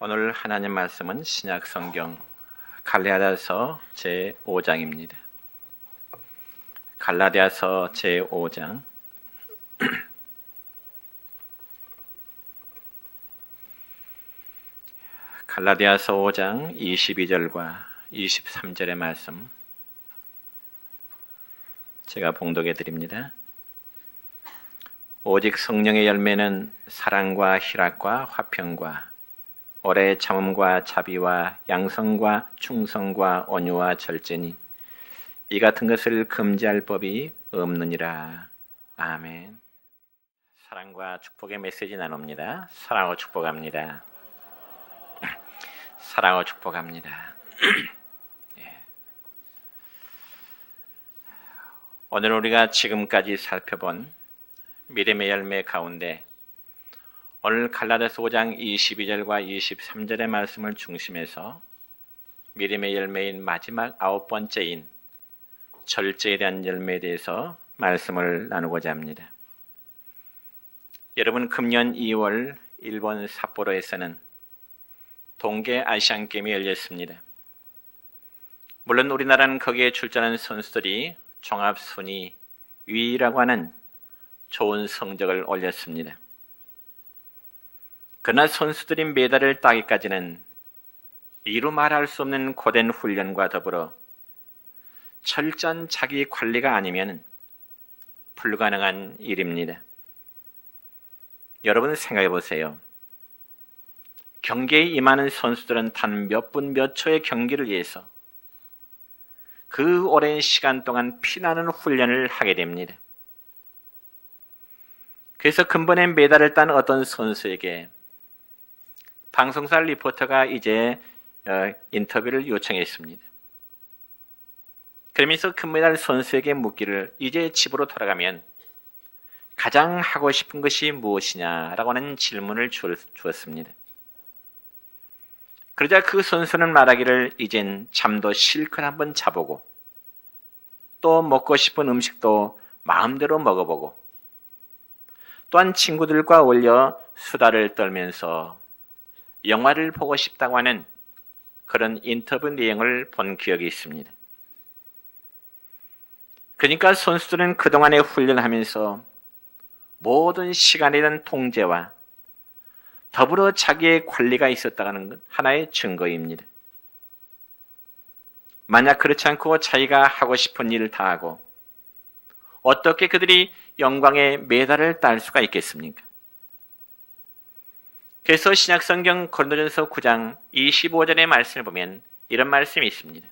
오늘 하나님 말씀은 신약 성경 갈라디아서 제5장입니다. 갈라디아서 제5장 갈라디아서 5장 22절과 23절의 말씀 제가 봉독해 드립니다. 오직 성령의 열매는 사랑과 희락과 화평과 오래 참음과 자비와 양성과 충성과 온유와 절제니 이 같은 것을 금지할 법이 없느니라. 아멘. 사랑과 축복의 메시지 나눕니다. 사랑하고 축복합니다. 사랑하고 축복합니다. 오늘 우리가 지금까지 살펴본 믿음의 열매 가운데 오늘 갈라디아서 5장 22절과 23절의 말씀을 중심해서 믿음의 열매인 마지막 9번째인 절제에 대한 열매에 대해서 말씀을 나누고자 합니다. 여러분, 금년 2월 일본 삿포로에서는 동계 아시안 게임이 열렸습니다. 물론 우리나라는 거기에 출전한 선수들이 종합 순위 위라고 하는 좋은 성적을 올렸습니다. 그러나 선수들이 메달을 따기까지는 이루 말할 수 없는 고된 훈련과 더불어 철저한 자기 관리가 아니면 불가능한 일입니다. 여러분 생각해 보세요. 경기에 임하는 선수들은 단 몇 분 몇 초의 경기를 위해서 그 오랜 시간 동안 피나는 훈련을 하게 됩니다. 그래서 근본에 메달을 딴 어떤 선수에게 방송사 리포터가 이제 인터뷰를 요청했습니다. 그러면서 금메달 선수에게 묻기를 이제 집으로 돌아가면 가장 하고 싶은 것이 무엇이냐라고 하는 질문을 주었습니다. 그러자 그 선수는 말하기를 이젠 잠도 실컷 한번 자보고 또 먹고 싶은 음식도 마음대로 먹어보고 또한 친구들과 어울려 수다를 떨면서 영화를 보고 싶다고 하는 그런 인터뷰 내용을 본 기억이 있습니다. 그러니까 선수들은 그동안의 훈련하면서 모든 시간에 대한 통제와 더불어 자기의 관리가 있었다는 것 하나의 증거입니다. 만약 그렇지 않고 자기가 하고 싶은 일을 다 하고 어떻게 그들이 영광의 메달을 딸 수가 있겠습니까? 그래서 신약성경 고린도전서 9장 25절의 말씀을 보면 이런 말씀이 있습니다.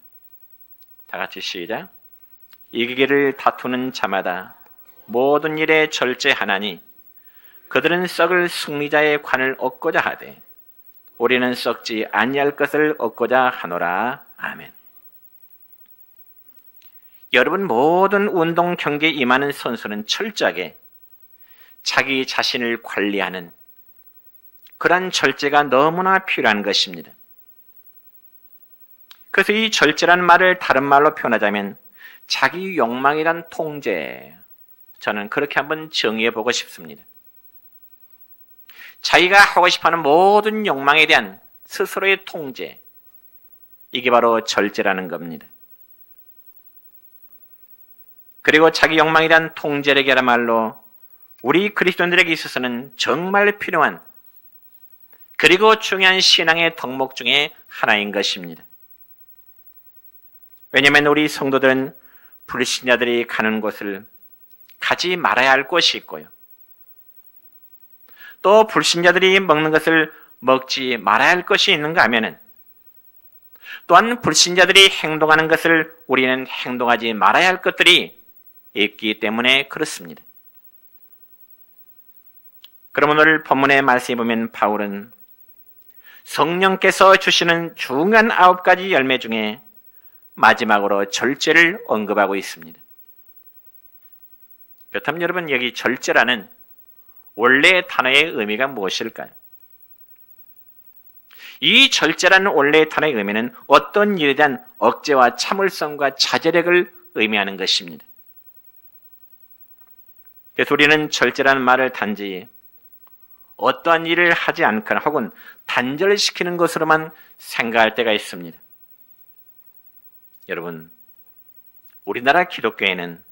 다 같이 시작. 이기기를 다투는 자마다 모든 일에 절제하나니 그들은 썩을 승리자의 관을 얻고자 하되 우리는 썩지 아니할 것을 얻고자 하노라. 아멘. 여러분, 모든 운동 경기에 임하는 선수는 철저하게 자기 자신을 관리하는 그런 절제가 너무나 필요한 것입니다. 그래서 이 절제라는 말을 다른 말로 표현하자면 자기 욕망에 대한 통제, 저는 그렇게 한번 정의해 보고 싶습니다. 자기가 하고 싶어하는 모든 욕망에 대한 스스로의 통제, 이게 바로 절제라는 겁니다. 그리고 자기 욕망에 대한 통제력이라말로 우리 그리스도인들에게 있어서는 정말 필요한 그리고 중요한 신앙의 덕목 중에 하나인 것입니다. 왜냐하면 우리 성도들은 불신자들이 가는 곳을 가지 말아야 할 곳이 있고요. 또 불신자들이 먹는 것을 먹지 말아야 할 것이 있는가 하면은 또한 불신자들이 행동하는 것을 우리는 행동하지 말아야 할 것들이 있기 때문에 그렇습니다. 그럼 오늘 본문의 말씀에 보면 바울은 성령께서 주시는 중요한 9가지 열매 중에 마지막으로 절제를 언급하고 있습니다. 그렇다면 여러분, 여기 절제라는 원래의 단어의 의미가 무엇일까요? 이 절제라는 원래의 단어의 의미는 어떤 일에 대한 억제와 참을성과 자제력을 의미하는 것입니다. 그래서 우리는 절제라는 말을 단지 어떠한 일을 하지 않거나 혹은 단절시키는 것으로만 생각할 때가 있습니다. 여러분, 우리나라 기독교에는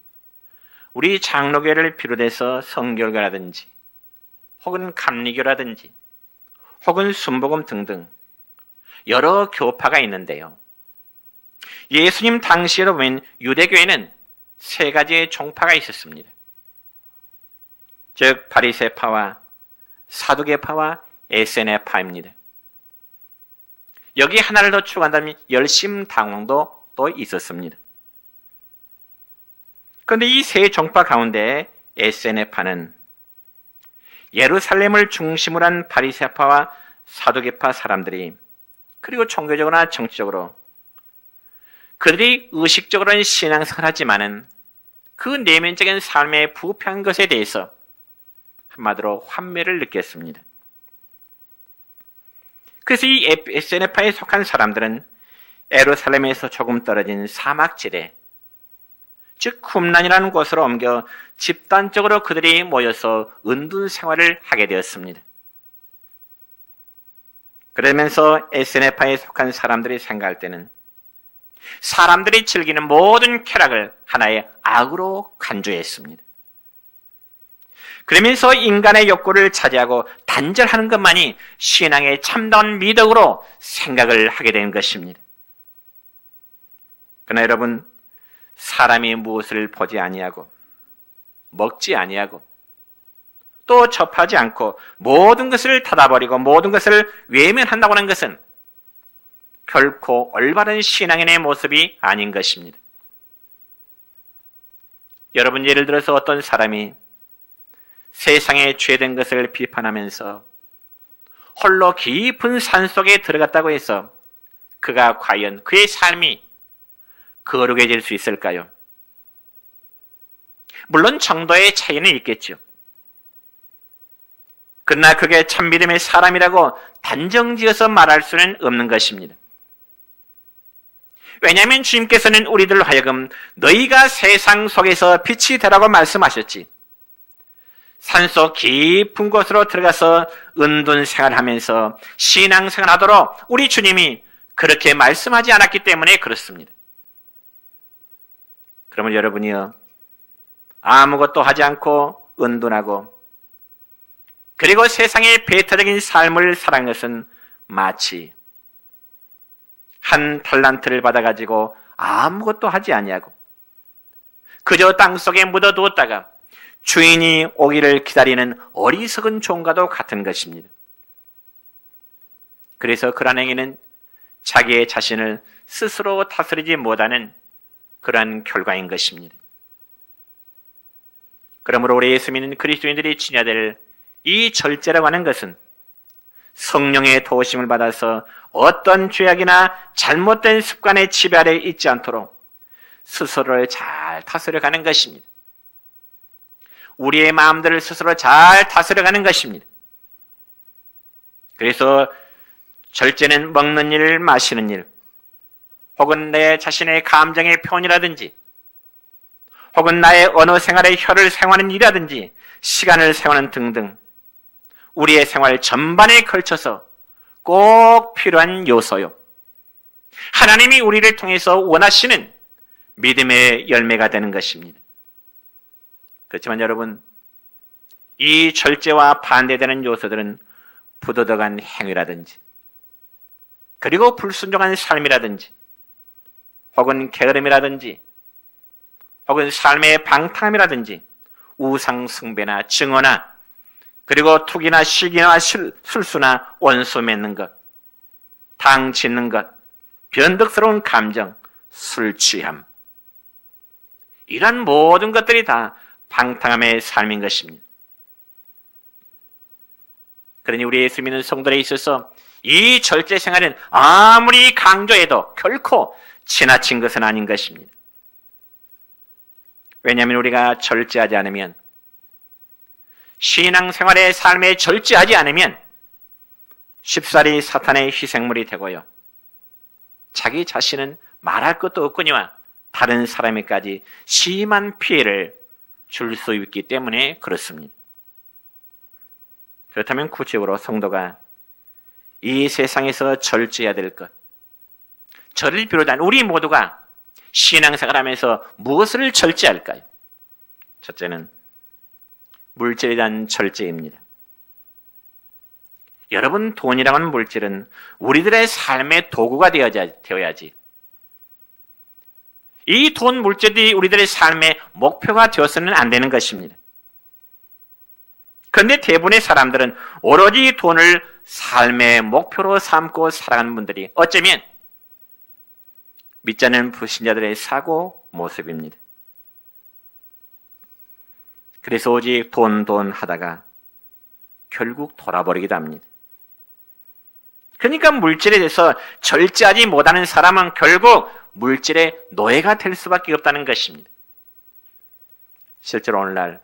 우리 장로교를 비롯해서 성결교라든지 혹은 감리교라든지 혹은 순복음 등등 여러 교파가 있는데요. 예수님 당시에도 보면 유대교에는 세 가지의 종파가 있었습니다. 즉 바리새파와 사두개파와 에세네파입니다. 여기 하나를 더 추가한다면 열심당왕도 또 있었습니다. 그런데 이 세 종파 가운데 에세네파는 예루살렘을 중심으로 한 바리새파와 사두개파 사람들이 그리고 종교적으로나 정치적으로 그들이 의식적으로는 신앙생활을 하지만은 그 내면적인 삶의 부패한 것에 대해서 한마디로 환멸을 느꼈습니다. 그래서 이 에세네파에 속한 사람들은 예루살렘에서 조금 떨어진 사막지대, 즉 쿰란이라는 곳으로 옮겨 집단적으로 그들이 모여서 은둔 생활을 하게 되었습니다. 그러면서 에세네파에 속한 사람들이 생각할 때는 사람들이 즐기는 모든 쾌락을 하나의 악으로 간주했습니다. 그러면서 인간의 욕구를 차지하고 단절하는 것만이 신앙의 참다운 미덕으로 생각을 하게 된 것입니다. 그러나 여러분, 사람이 무엇을 보지 아니하고 먹지 아니하고 또 접하지 않고 모든 것을 닫아버리고 모든 것을 외면한다고 하는 것은 결코 올바른 신앙인의 모습이 아닌 것입니다. 여러분, 예를 들어서 어떤 사람이 세상에 죄된 것을 비판하면서 홀로 깊은 산속에 들어갔다고 해서 그가 과연 그의 삶이 거룩해질 수 있을까요? 물론 정도의 차이는 있겠죠. 그러나 그게 참믿음의 사람이라고 단정지어서 말할 수는 없는 것입니다. 왜냐하면 주님께서는 우리들로 하여금 너희가 세상 속에서 빛이 되라고 말씀하셨지. 산속 깊은 곳으로 들어가서 은둔 생활하면서 신앙생활하도록 우리 주님이 그렇게 말씀하지 않았기 때문에 그렇습니다. 그러면 여러분이요, 아무것도 하지 않고 은둔하고 그리고 세상의 배타적인 삶을 살아가는 것은 마치 한 달란트를 받아가지고 아무것도 하지 아니하고 그저 땅속에 묻어두었다가 주인이 오기를 기다리는 어리석은 종과도 같은 것입니다. 그래서 그러한 행위는 자기의 자신을 스스로 다스리지 못하는 그러한 결과인 것입니다. 그러므로 우리 예수 믿는 그리스도인들이 지녀야 될 이 절제라고 하는 것은 성령의 도우심을 받아서 어떤 죄악이나 잘못된 습관의 지배 아래 있지 않도록 스스로를 잘 다스려가는 것입니다. 우리의 마음들을 스스로 잘 다스려가는 것입니다. 그래서 절제는 먹는 일, 마시는 일, 혹은 내 자신의 감정의 표현이라든지 혹은 나의 언어 생활의 혀를 사용하는 일이라든지 시간을 사용하는 등등 우리의 생활 전반에 걸쳐서 꼭 필요한 요소요. 하나님이 우리를 통해서 원하시는 믿음의 열매가 되는 것입니다. 그렇지만 여러분, 이 절제와 반대되는 요소들은 부도덕한 행위라든지 그리고 불순종한 삶이라든지 혹은 게으름이라든지 혹은 삶의 방탕함이라든지 우상숭배나 증오나 그리고 투기나 시기나 술수나 원수 맺는 것, 당 짓는 것, 변덕스러운 감정, 술 취함, 이런 모든 것들이 다 방탕함의 삶인 것입니다. 그러니 우리 예수 믿는 성도들에 있어서 이 절제 생활은 아무리 강조해도 결코 지나친 것은 아닌 것입니다. 왜냐하면 우리가 절제하지 않으면, 신앙생활의 삶에 절제하지 않으면 쉽사리 사탄의 희생물이 되고요, 자기 자신은 말할 것도 없거니와 다른 사람에까지 심한 피해를 줄 수 있기 때문에 그렇습니다. 그렇다면 구체적으로 성도가 이 세상에서 절제해야 될 것, 저를 비롯한 우리 모두가 신앙생활 하면서 무엇을 절제할까요? 첫째는 물질에 대한 절제입니다. 여러분, 돈이라는 물질은 우리들의 삶의 도구가 되어야지. 이 돈 물질이 우리들의 삶의 목표가 되어서는 안 되는 것입니다. 그런데 대부분의 사람들은 오로지 돈을 삶의 목표로 삼고 살아가는 분들이 어쩌면 믿지 않는 불신자들의 사고 모습입니다. 그래서 오직 돈 하다가 결국 돌아버리기도 합니다. 그러니까 물질에 대해서 절제하지 못하는 사람은 결국 물질의 노예가 될 수밖에 없다는 것입니다. 실제로 오늘날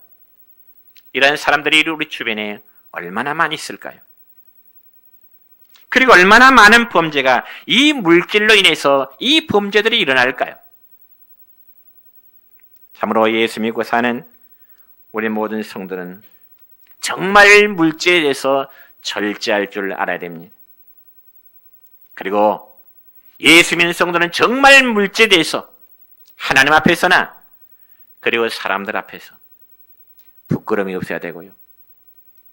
이런 사람들이 우리 주변에 얼마나 많이 있을까요? 그리고 얼마나 많은 범죄가 이 물질로 인해서 이 범죄들이 일어날까요? 참으로 예수 믿고 사는 우리 모든 성도는 정말 물질에 대해서 절제할 줄 알아야 됩니다. 그리고 예수 믿는 성도는 정말 물질에 대해서 하나님 앞에서나 그리고 사람들 앞에서 부끄러움이 없어야 되고요.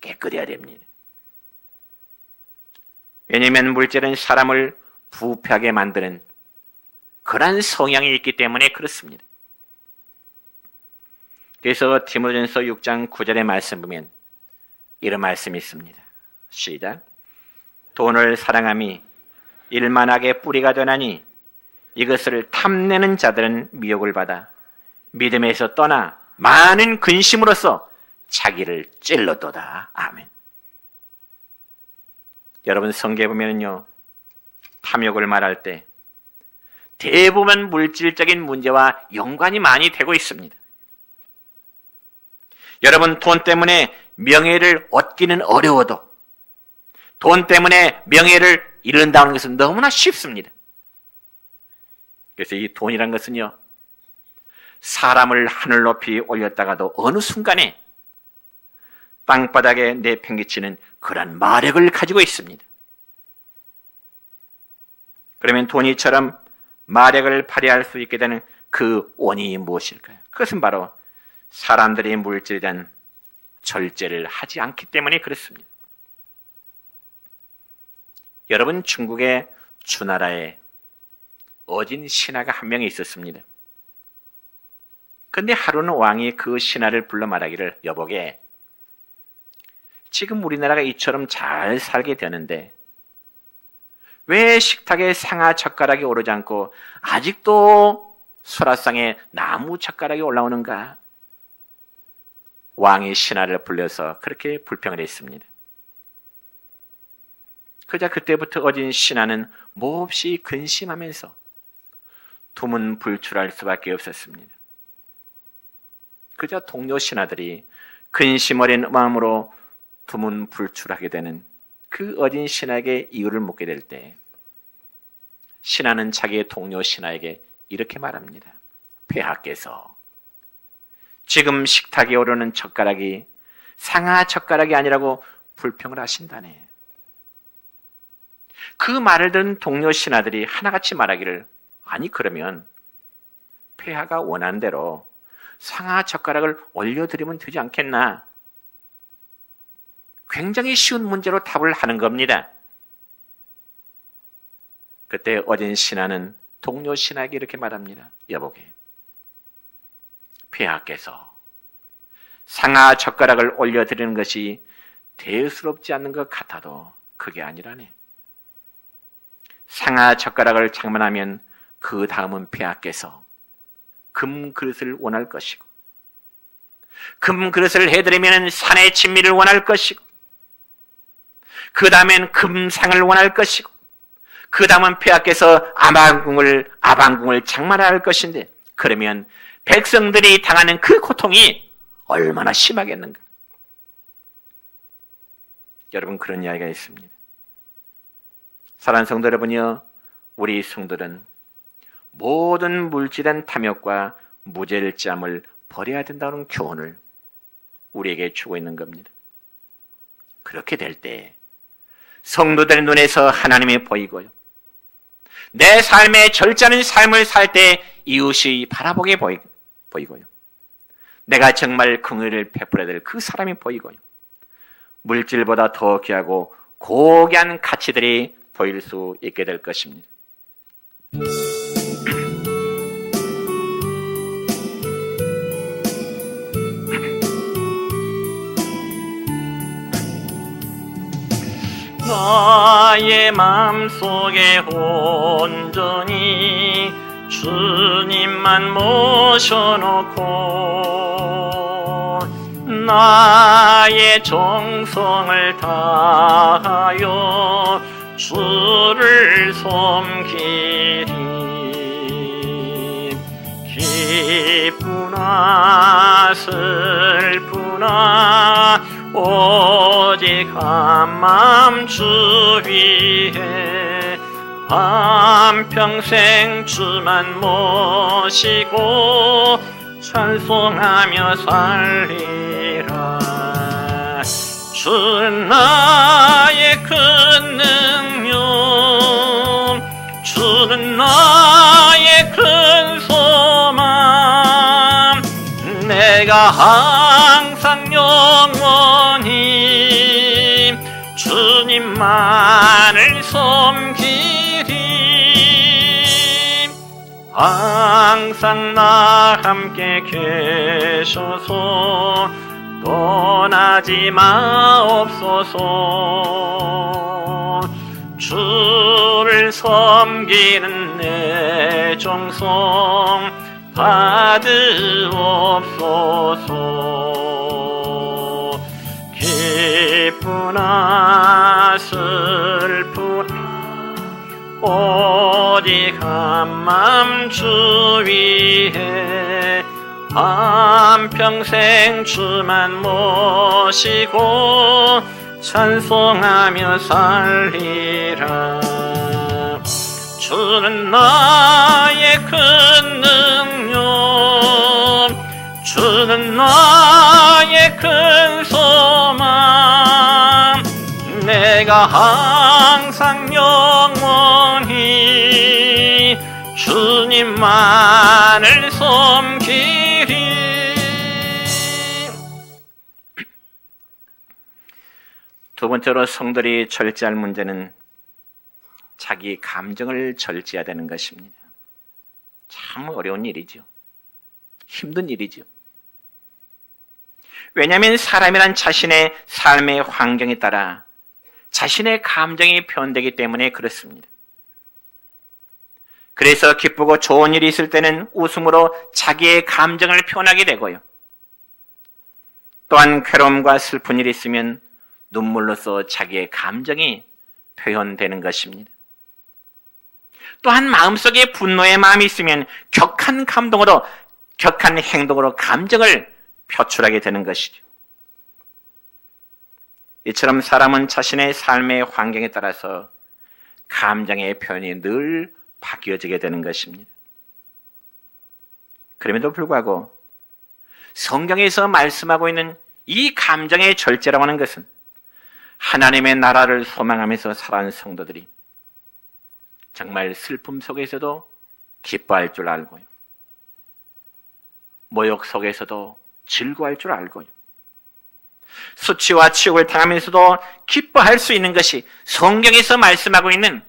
깨끗해야 됩니다. 왜냐하면 물질은 사람을 부패하게 만드는 그러한 성향이 있기 때문에 그렇습니다. 그래서 디모데전서 6장 9절의 말씀 보면 이런 말씀이 있습니다. 시작. 돈을 사랑함이 일만하게 뿌리가 되나니 이것을 탐내는 자들은 미혹을 받아 믿음에서 떠나 많은 근심으로써 자기를 찔렀도다. 아멘. 여러분 성경에 보면요, 탐욕을 말할 때 대부분 물질적인 문제와 연관이 많이 되고 있습니다. 여러분, 돈 때문에 명예를 얻기는 어려워도 돈 때문에 명예를 잃는다는 것은 너무나 쉽습니다. 그래서 이 돈이란 것은요, 사람을 하늘 높이 올렸다가도 어느 순간에 땅바닥에 내팽개치는 그런 마력을 가지고 있습니다. 그러면 돈이처럼 마력을 발휘할 수 있게 되는 그 원인이 무엇일까요? 그것은 바로 사람들이 물질에 대한 절제를 하지 않기 때문에 그렇습니다. 여러분, 중국의 주나라에 어진 신하가 한 명이 있었습니다. 그런데 하루는 왕이 그 신하를 불러 말하기를, 여보게, 지금 우리나라가 이처럼 잘 살게 되는데 왜 식탁에 상아 젓가락이 오르지 않고 아직도 수라상에 나무 젓가락이 올라오는가? 왕이 신하를 불러서 그렇게 불평을 했습니다. 그자 그때부터 어진 신하는 몹시 근심하면서 두문불출할 수밖에 없었습니다. 그자 동료 신하들이 근심 어린 마음으로 두문불출하게 되는 그 어진 신하에게 이유를 묻게 될 때 신하는 자기의 동료 신하에게 이렇게 말합니다. 폐하께서 지금 식탁에 오르는 젓가락이 상하 젓가락이 아니라고 불평을 하신다네. 그 말을 들은 동료 신하들이 하나같이 말하기를, 아니 그러면 폐하가 원하는 대로 상하 젓가락을 올려드리면 되지 않겠나? 굉장히 쉬운 문제로 답을 하는 겁니다. 그때 어진 신하는 동료 신하에게 이렇게 말합니다. 여보게, 폐하께서 상하 젓가락을 올려드리는 것이 대수롭지 않는 것 같아도 그게 아니라네. 상하 젓가락을 장만하면 그 다음은 폐하께서 금 그릇을 원할 것이고, 금 그릇을 해드리면 산의 진미를 원할 것이고, 그 다음엔 금상을 원할 것이고, 그 다음은 폐하께서 아방궁을 장만할 것인데, 그러면 백성들이 당하는 그 고통이 얼마나 심하겠는가? 여러분, 그런 이야기가 있습니다. 사랑하는 성도 여러분이요, 우리 성도는 모든 물질한 탐욕과 무질짬을 버려야 된다는 교훈을 우리에게 주고 있는 겁니다. 그렇게 될 때 성도들의 눈에서 하나님이 보이고요, 내 삶에 절제하는 삶을 살 때 이웃이 바라보게 보이고요, 내가 정말 긍휼을 베풀어야 될 그 사람이 보이고요, 물질보다 더 귀하고 고귀한 가치들이 보일 수 있게 될 것입니다. 나의 마음속에 온전히 주님만 모셔놓고 나의 정성을 다하여 주를 섬기리. 기쁘나 슬프나 오직 한마음 주 위에 한평생 주만 모시고 찬송하며 살리라. 주는 나의 큰 능력, 주는 나의 큰 소망, 내가 항상 영원히 주님만을 섬기리. 항상 나 함께 계셔서 떠나지 마옵소서. 주를 섬기는 내 정성 받으옵소서. 기쁘나 슬프나 오직 한마음 주 위에 한평생 주만 모시고 찬송하며 살리라. 주는 나의 큰 능력, 주는 나의 큰 소망, 내가 항상 영원히 주님만을 섬기리. 두 번째로 성들이 절제할 문제는 자기 감정을 절제해야 되는 것입니다. 참 어려운 일이죠. 힘든 일이죠. 왜냐하면 사람이란 자신의 삶의 환경에 따라 자신의 감정이 변되기 때문에 그렇습니다. 그래서 기쁘고 좋은 일이 있을 때는 웃음으로 자기의 감정을 표현하게 되고요, 또한 괴로움과 슬픈 일이 있으면 눈물로써 자기의 감정이 표현되는 것입니다. 또한 마음속에 분노의 마음이 있으면 격한 감동으로, 격한 행동으로 감정을 표출하게 되는 것이죠. 이처럼 사람은 자신의 삶의 환경에 따라서 감정의 표현이 늘 바뀌어지게 되는 것입니다. 그럼에도 불구하고 성경에서 말씀하고 있는 이 감정의 절제라고 하는 것은 하나님의 나라를 소망하면서 살아온 성도들이 정말 슬픔 속에서도 기뻐할 줄 알고요, 모욕 속에서도 즐거워할 줄 알고요, 수치와 치욕을 당하면서도 기뻐할 수 있는 것이 성경에서 말씀하고 있는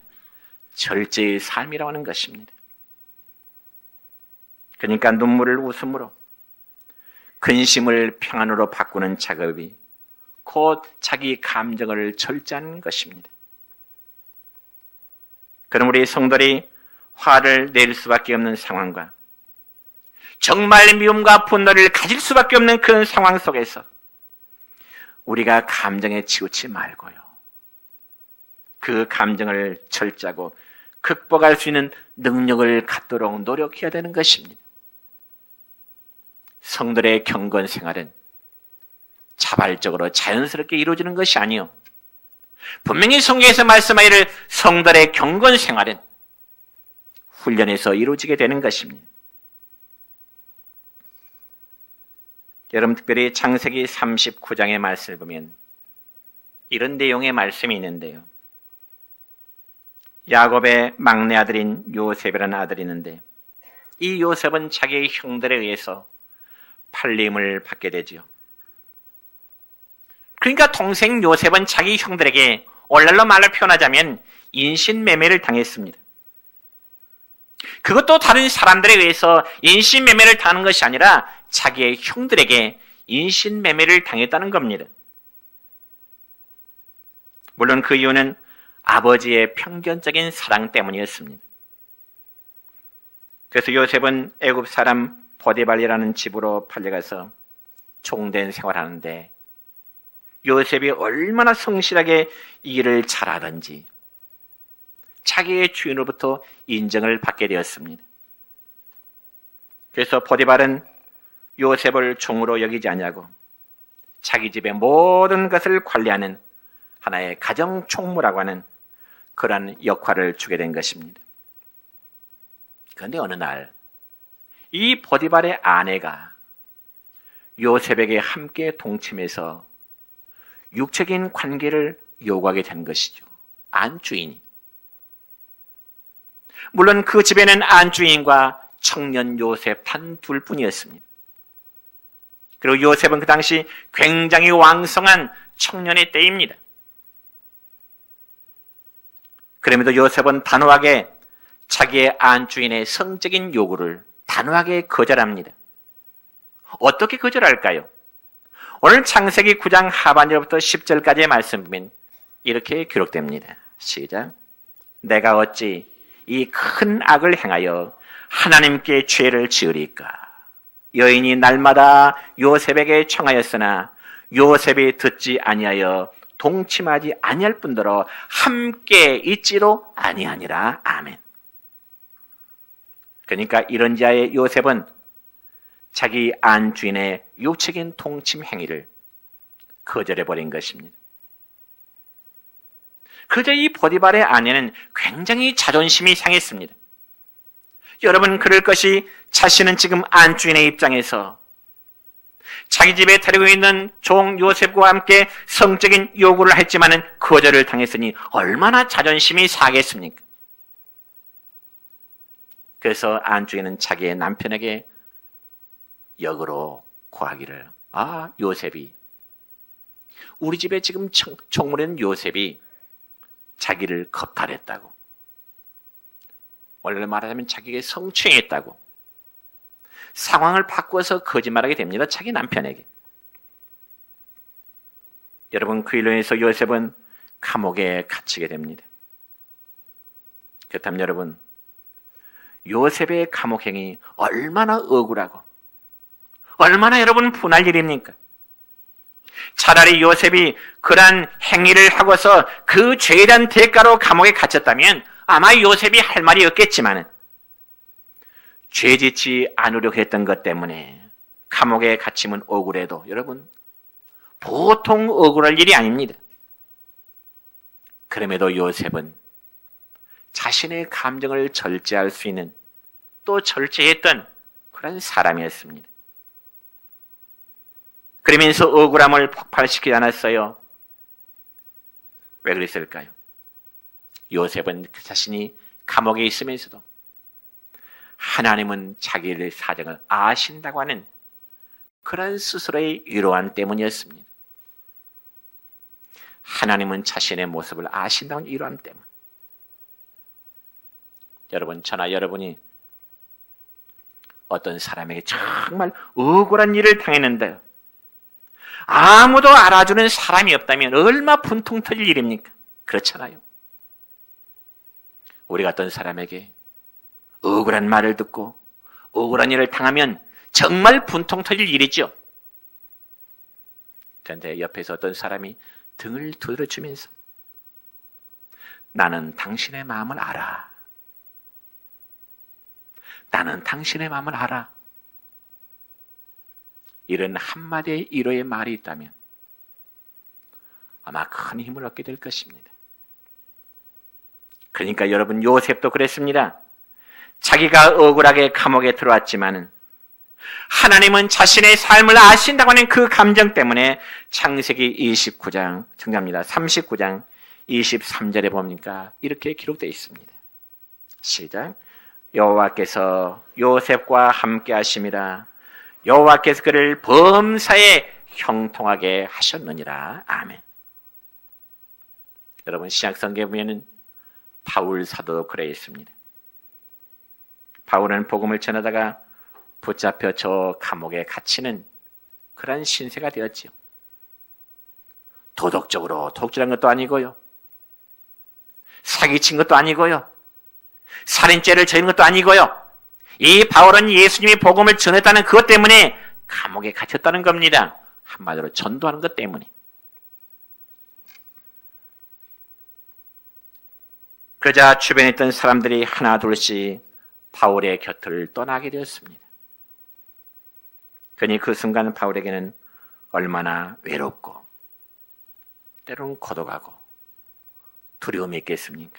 절제의 삶이라고 하는 것입니다. 그러니까 눈물을 웃음으로, 근심을 평안으로 바꾸는 작업이 곧 자기 감정을 절제하는 것입니다. 그럼 우리 성도들이 화를 낼 수밖에 없는 상황과 정말 미움과 분노를 가질 수밖에 없는 그런 상황 속에서 우리가 감정에 치우치 말고요, 그 감정을 절제하고 극복할 수 있는 능력을 갖도록 노력해야 되는 것입니다. 성들의 경건 생활은 자발적으로 자연스럽게 이루어지는 것이 아니요, 분명히 성경에서 말씀하기를 성들의 경건 생활은 훈련에서 이루어지게 되는 것입니다. 여러분, 특별히 창세기 39장의 말씀을 보면 이런 내용의 말씀이 있는데요. 야곱의 막내 아들인 요셉이라는 아들이 있는데 이 요셉은 자기의 형들에 의해서 팔림을 받게 되지요. 그러니까 동생 요셉은 자기 형들에게 오늘날로 말로 표현하자면 인신매매를 당했습니다. 그것도 다른 사람들에 의해서 인신매매를 당하는 것이 아니라 자기의 형들에게 인신매매를 당했다는 겁니다. 물론 그 이유는 아버지의 편견적인 사랑 때문이었습니다. 그래서 요셉은 애굽 사람 보디발이라는 집으로 팔려가서 종된 생활하는데 요셉이 얼마나 성실하게 이 일을 잘하던지 자기의 주인으로부터 인정을 받게 되었습니다. 그래서 보디발은 요셉을 종으로 여기지 않냐고 자기 집의 모든 것을 관리하는 하나의 가정 총무라고 하는 그러한 역할을 주게 된 것입니다. 그런데 어느 날 이 보디발의 아내가 요셉에게 함께 동침해서 육적인 관계를 요구하게 된 것이죠. 안주인이. 물론 그 집에는 안주인과 청년 요셉 단 둘뿐이었습니다. 그리고 요셉은 그 당시 굉장히 왕성한 청년의 때입니다. 그럼에도 요셉은 단호하게 자기의 안주인의 성적인 요구를 단호하게 거절합니다. 어떻게 거절할까요? 오늘 창세기 9장 하반절부터 10절까지의 말씀 보면 이렇게 기록됩니다. 시작. 내가 어찌 이 큰 악을 행하여 하나님께 죄를 지으리까? 여인이 날마다 요셉에게 청하였으나 요셉이 듣지 아니하여 동침하지 아니할 뿐더러 함께 있지도 아니하니라. 아멘. 그러니까 이런 자의 요셉은 자기 안주인의 육적인 동침 행위를 거절해버린 것입니다. 그저 이 보디발의 아내는 굉장히 자존심이 상했습니다. 여러분, 그럴 것이 자신은 지금 안주인의 입장에서 자기 집에 데리고 있는 종 요셉과 함께 성적인 요구를 했지만은 거절을 당했으니 얼마나 자존심이 상하겠습니까? 그래서 안주인은 자기의 남편에게 역으로 고하기를, 요셉이, 우리 집에 지금 총무는 요셉이 자기를 겁탈했다고, 원래 말하자면 자기에게 성추행했다고 상황을 바꾸어서 거짓말하게 됩니다. 자기 남편에게. 여러분, 그 일로 인해서 요셉은 감옥에 갇히게 됩니다. 그렇다면 여러분, 요셉의 감옥행이 얼마나 억울하고 얼마나 여러분 분할 일입니까? 차라리 요셉이 그러한 행위를 하고서 그 죄에 대한 대가로 감옥에 갇혔다면 아마 요셉이 할 말이 없겠지만 죄 짓지 않으려고 했던 것 때문에 감옥에 갇히면 억울해도 여러분 보통 억울할 일이 아닙니다. 그럼에도 요셉은 자신의 감정을 절제할 수 있는 또 절제했던 그런 사람이었습니다. 그러면서 억울함을 폭발시키지 않았어요. 왜 그랬을까요? 요셉은 자신이 감옥에 있으면서도 하나님은 자기의 사정을 아신다고 하는 그런 스스로의 위로함 때문이었습니다. 하나님은 자신의 모습을 아신다는 위로함 때문. 여러분, 저나 여러분이 어떤 사람에게 정말 억울한 일을 당했는데 아무도 알아주는 사람이 없다면 얼마나 분통 터질 일입니까? 그렇잖아요. 우리가 어떤 사람에게 억울한 말을 듣고 억울한 일을 당하면 정말 분통 터질 일이죠. 그런데 옆에서 어떤 사람이 등을 두드려주면서 나는 당신의 마음을 알아. 나는 당신의 마음을 알아. 이런 한마디의 위로의 말이 있다면 아마 큰 힘을 얻게 될 것입니다. 그러니까 여러분, 요셉도 그랬습니다. 자기가 억울하게 감옥에 들어왔지만은 하나님은 자신의 삶을 아신다고 하는 그 감정 때문에 창세기 29장, 정답니다. 39장 23절에 보니까 이렇게 기록되어 있습니다. 시작. 여호와께서 요셉과 함께 하심이라. 여호와께서 그를 범사에 형통하게 하셨느니라. 아멘. 여러분, 신약성경에 보면은 바울 사도도 그래 있습니다. 바울은 복음을 전하다가 붙잡혀 저 감옥에 갇히는 그런 신세가 되었지요. 도덕적으로 독질한 것도 아니고요. 사기친 것도 아니고요. 살인죄를 저지른 것도 아니고요. 이 바울은 예수님이 복음을 전했다는 그것 때문에 감옥에 갇혔다는 겁니다. 한마디로 전도하는 것 때문에. 그러자 주변에 있던 사람들이 하나 둘씩 바울의 곁을 떠나게 되었습니다. 그러니 그 순간 바울에게는 얼마나 외롭고 때로는 고독하고 두려움이 있겠습니까?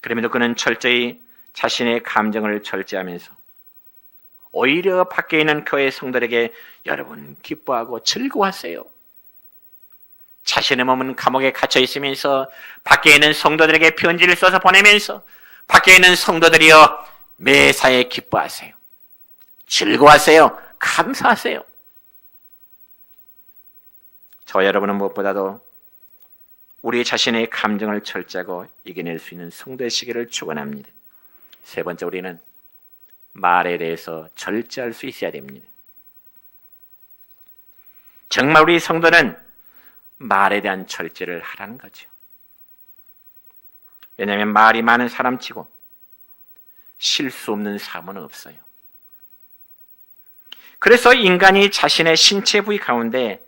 그럼에도 그는 철저히 자신의 감정을 절제하면서 오히려 밖에 있는 교회 성도들에게 여러분 기뻐하고 즐거워하세요. 자신의 몸은 감옥에 갇혀 있으면서 밖에 있는 성도들에게 편지를 써서 보내면서 밖에 있는 성도들이여 매사에 기뻐하세요. 즐거워하세요. 감사하세요. 저 여러분은 무엇보다도 우리 자신의 감정을 절제하고 이겨낼 수 있는 성도의 시기를 축원합니다. 세 번째, 우리는 말에 대해서 절제할 수 있어야 됩니다. 정말 우리 성도는 말에 대한 절제를 하라는 거죠. 왜냐하면 말이 많은 사람치고 실수 없는 사람은 없어요. 그래서 인간이 자신의 신체 부위 가운데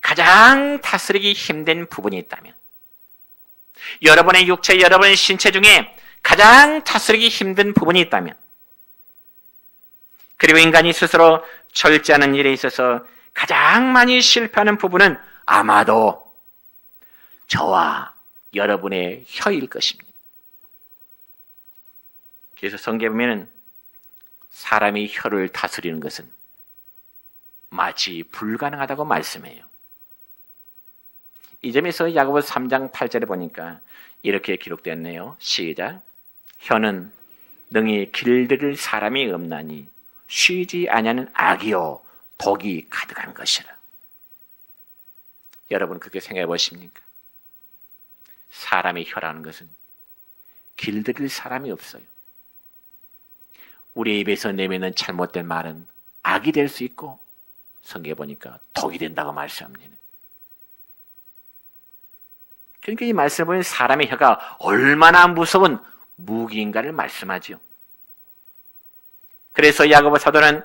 가장 다스리기 힘든 부분이 있다면, 여러분의 육체, 여러분의 신체 중에 가장 다스리기 힘든 부분이 있다면, 그리고 인간이 스스로 절제하는 일에 있어서 가장 많이 실패하는 부분은 아마도 저와 여러분의 혀일 것입니다. 그래서 성경에 보면 사람이 혀를 다스리는 것은 마치 불가능하다고 말씀해요. 이 점에서 야고보서 3장 8절에 보니까 이렇게 기록되었네요. 시작. 혀는 능히 길들일 사람이 없나니 쉬지 아니하는 악이요 독이 가득한 것이라. 여러분 그렇게 생각해 보십니까? 사람의 혀라는 것은 길들일 사람이 없어요. 우리 입에서 내뱉는 잘못된 말은 악이 될 수 있고 성경에 보니까 독이 된다고 말씀합니다. 그러니까 이 말씀을 보면 사람의 혀가 얼마나 무서운 무기인가를 말씀하죠. 그래서 야고보 사도는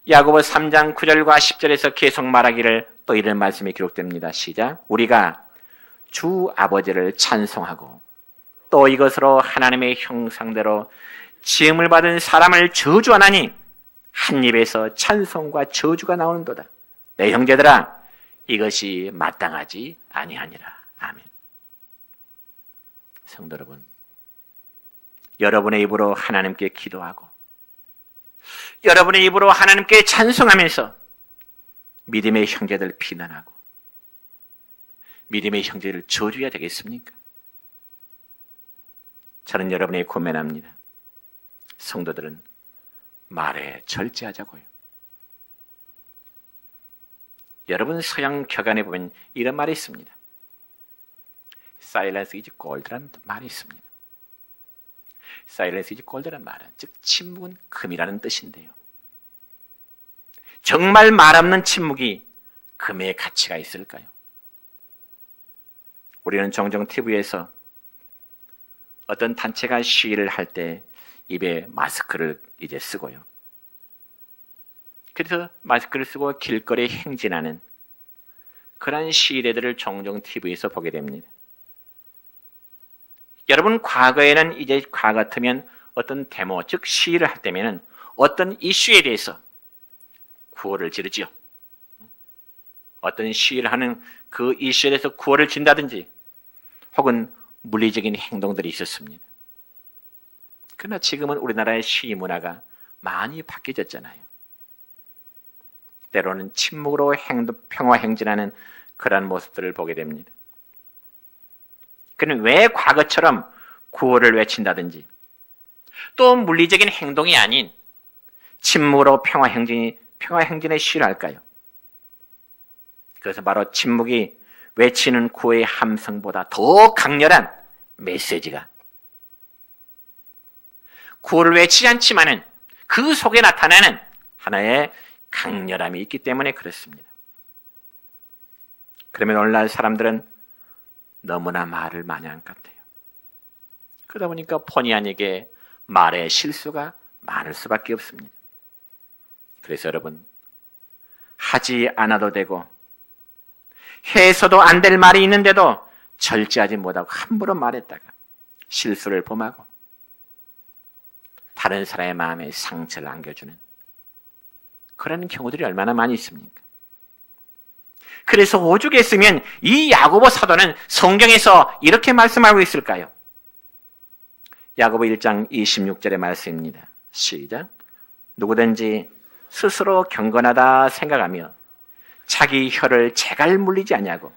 야고보 3장 9절과 10절에서 계속 말하기를 또 이런 말씀이 기록됩니다. 시작. 우리가 주 아버지를 찬송하고 또 이것으로 하나님의 형상대로 지음을 받은 사람을 저주하나니 한 입에서 찬송과 저주가 나오는도다. 내 형제들아, 이것이 마땅하지 아니하니라. 아멘. 성도 여러분, 여러분의 입으로 하나님께 기도하고 여러분의 입으로 하나님께 찬송하면서 믿음의 형제들 비난하고 믿음의 형제를 저주해야 되겠습니까? 저는 여러분에게 고면합니다. 성도들은 말에 절제하자고요. 여러분 서양 격안에 보면 이런 말이 있습니다. Silence is gold라는 말이 있습니다. Silence is gold라는 말은 즉 침묵은 금이라는 뜻인데요. 정말 말 없는 침묵이 금의 가치가 있을까요? 우리는 종종 TV에서 어떤 단체가 시위를 할 때 입에 마스크를 이제 쓰고요. 그래서 마스크를 쓰고 길거리에 행진하는 그런 시위대들을 종종 TV에서 보게 됩니다. 여러분 과거에는 이제 과거 같으면 어떤 데모 즉 시위를 할 때면은 어떤 이슈에 대해서 구호를 지르지요. 어떤 시위를 하는 그 이슈에 대해서 구호를 진다든지 혹은 물리적인 행동들이 있었습니다. 그러나 지금은 우리나라의 시위 문화가 많이 바뀌어졌잖아요. 때로는 침묵으로 평화 행진하는 그러한 모습들을 보게 됩니다. 그는 왜 과거처럼 구호를 외친다든지 또 물리적인 행동이 아닌 침묵으로 평화 행진에 시연할까요? 그래서 바로 침묵이 외치는 구호의 함성보다 더 강렬한 메시지가, 구호를 외치지 않지만은 그 속에 나타나는 하나의 강렬함이 있기 때문에 그렇습니다. 그러면 오늘날 사람들은 너무나 말을 많이 한 것 같아요. 그러다 보니까 본의 아니게 말에 실수가 많을 수밖에 없습니다. 그래서 여러분, 하지 않아도 되고 해서도 안 될 말이 있는데도 절제하지 못하고 함부로 말했다가 실수를 범하고 다른 사람의 마음에 상처를 안겨주는 그런 경우들이 얼마나 많이 있습니까? 그래서 오죽했으면 이 야고보 사도는 성경에서 이렇게 말씀하고 있을까요? 야고보 1장 26절의 말씀입니다. 시작. 누구든지 스스로 경건하다 생각하며 자기 혀를 재갈 물리지 아니하고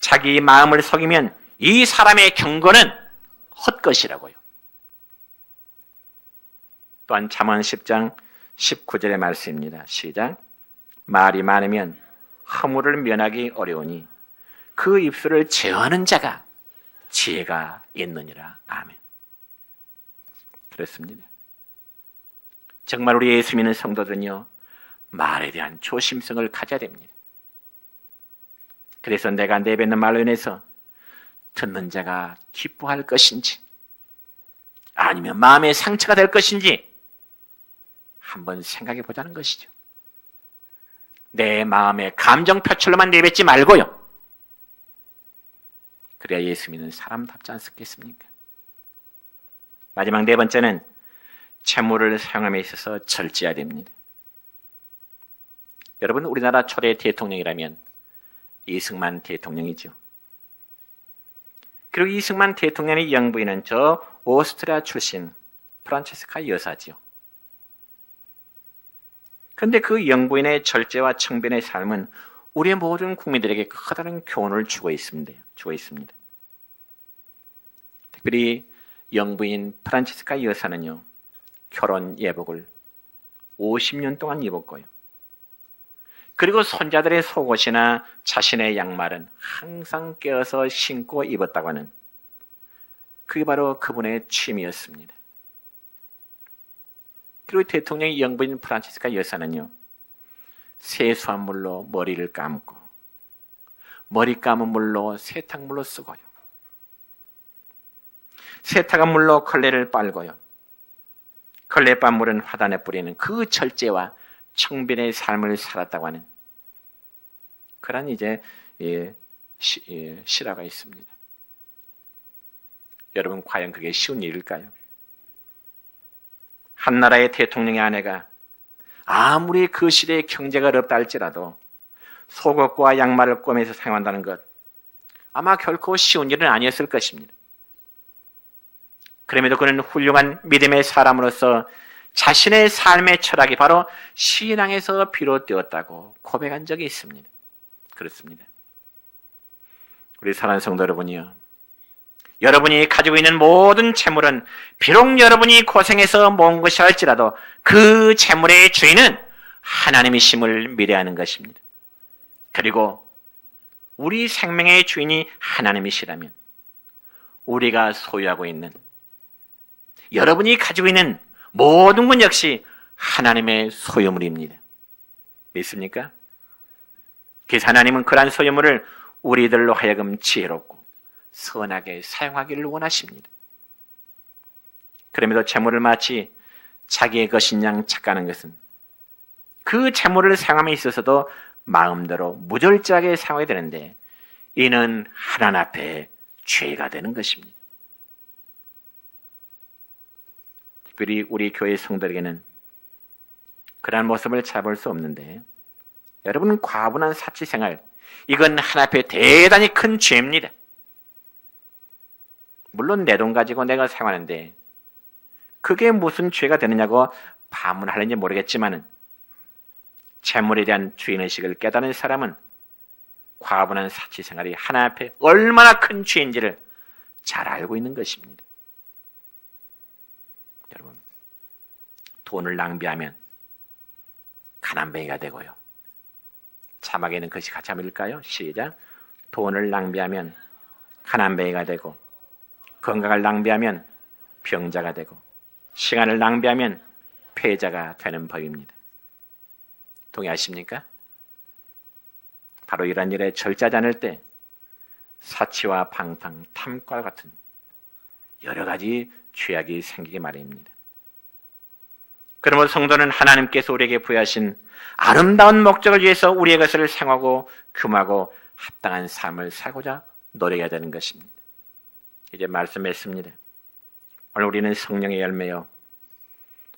자기 마음을 속이면 이 사람의 경건은 헛것이라고요. 또한 잠언 10장 19절의 말씀입니다. 시작. 말이 많으면 허물을 면하기 어려우니 그 입술을 제어하는 자가 지혜가 있느니라. 아멘. 그렇습니다. 정말 우리 예수 믿는 성도들은요, 말에 대한 조심성을 가져야 됩니다. 그래서 내가 내뱉는 말로 인해서 듣는 자가 기뻐할 것인지 아니면 마음에 상처가 될 것인지 한번 생각해 보자는 것이죠. 내 마음의 감정 표출로만 내뱉지 말고요. 그래야 예수 믿는 사람답지 않겠습니까? 마지막 네 번째는 채무를 사용함에 있어서 절제해야 됩니다. 여러분, 우리나라 초대 대통령이라면 이승만 대통령이죠. 그리고 이승만 대통령의 영부인은 저 오스트리아 출신 프란체스카 여사지요. 그런데 그 영부인의 절제와 청변의 삶은 우리의 모든 국민들에게 커다란 교훈을 주고 있습니다. 특별히 영부인 프란체스카 여사는요, 결혼 예복을 50년 동안 입었고요. 그리고 손자들의 속옷이나 자신의 양말은 항상 껴서 신고 입었다고 하는, 그게 바로 그분의 취미였습니다. 그리고 대통령의 영부인 프란체스카 여사는요, 세수한 물로 머리를 감고 머리 감은 물로 세탁물로 쓰고요, 세탁한 물로 걸레를 빨고요, 걸레빤 물은 화단에 뿌리는 그 절제와 청변의 삶을 살았다고 하는 그런 이제 실화가 있습니다. 여러분, 과연 그게 쉬운 일일까요? 한 나라의 대통령의 아내가 아무리 그 시대의 경제가 어렵다 할지라도 속옷과 양말을 꿰매서 사용한다는 것, 아마 결코 쉬운 일은 아니었을 것입니다. 그럼에도 그는 훌륭한 믿음의 사람으로서 자신의 삶의 철학이 바로 신앙에서 비롯되었다고 고백한 적이 있습니다. 그렇습니다. 우리 사랑하는 성도 여러분이요, 여러분이 가지고 있는 모든 재물은 비록 여러분이 고생해서 모은 것이 할지라도 그 재물의 주인은 하나님이심을 미래하는 것입니다. 그리고 우리 생명의 주인이 하나님이시라면 우리가 소유하고 있는, 여러분이 가지고 있는 모든 것 역시 하나님의 소유물입니다. 믿습니까? 그래서 하나님은 그러한 소유물을 우리들로 하여금 지혜롭고 선하게 사용하기를 원하십니다. 그럼에도 재물을 마치 자기의 것인 양 착각하는 것은 그 재물을 사용함에 있어서도 마음대로 무절제하게 사용해야 되는데, 이는 하나님 앞에 죄가 되는 것입니다. 특별히 우리 교회 성도에게는 그러한 모습을 찾아볼 수 없는데, 여러분은 과분한 사치생활, 이건 하나님 앞에 대단히 큰 죄입니다. 물론 내 돈 가지고 내가 사용하는데 그게 무슨 죄가 되느냐고 반문하는지 모르겠지만은 재물에 대한 주인의식을 깨닫는 사람은 과분한 사치생활이 하나님 앞에 얼마나 큰 죄인지를 잘 알고 있는 것입니다. 여러분, 돈을 낭비하면 가난뱅이가 되고요. 자막에는 그것이 같이 한번 읽을까요? 시작. 돈을 낭비하면 가난뱅이가 되고, 건강을 낭비하면 병자가 되고, 시간을 낭비하면 패자가 되는 법입니다. 동의하십니까? 바로 이런 일에 절제하지 않을 때 사치와 방탕, 탐과 같은 여러 가지 죄악이 생기게 마련입니다. 그러므로 성도는 하나님께서 우리에게 부여하신 아름다운 목적을 위해서 우리의 것을 생하고 금하고 합당한 삶을 살고자 노력해야 되는 것입니다. 이제 말씀했습니다. 오늘 우리는 성령의 열매요,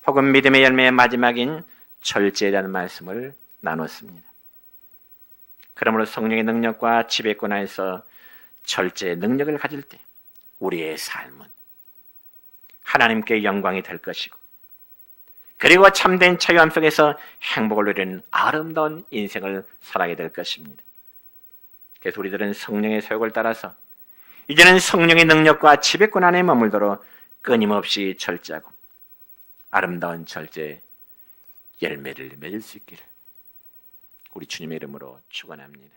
혹은 믿음의 열매의 마지막인 절제에 대한 말씀을 나눴습니다. 그러므로 성령의 능력과 지배권 하에서 절제의 능력을 가질 때 우리의 삶은 하나님께 영광이 될 것이고, 그리고 참된 자유함 속에서 행복을 누리는 아름다운 인생을 살아가게 될 것입니다. 그래서 우리들은 성령의 사역을 따라서 이제는 성령의 능력과 지배권 안에 머물도록 끊임없이 절제하고 아름다운 절제의 열매를 맺을 수 있기를 우리 주님의 이름으로 축원합니다.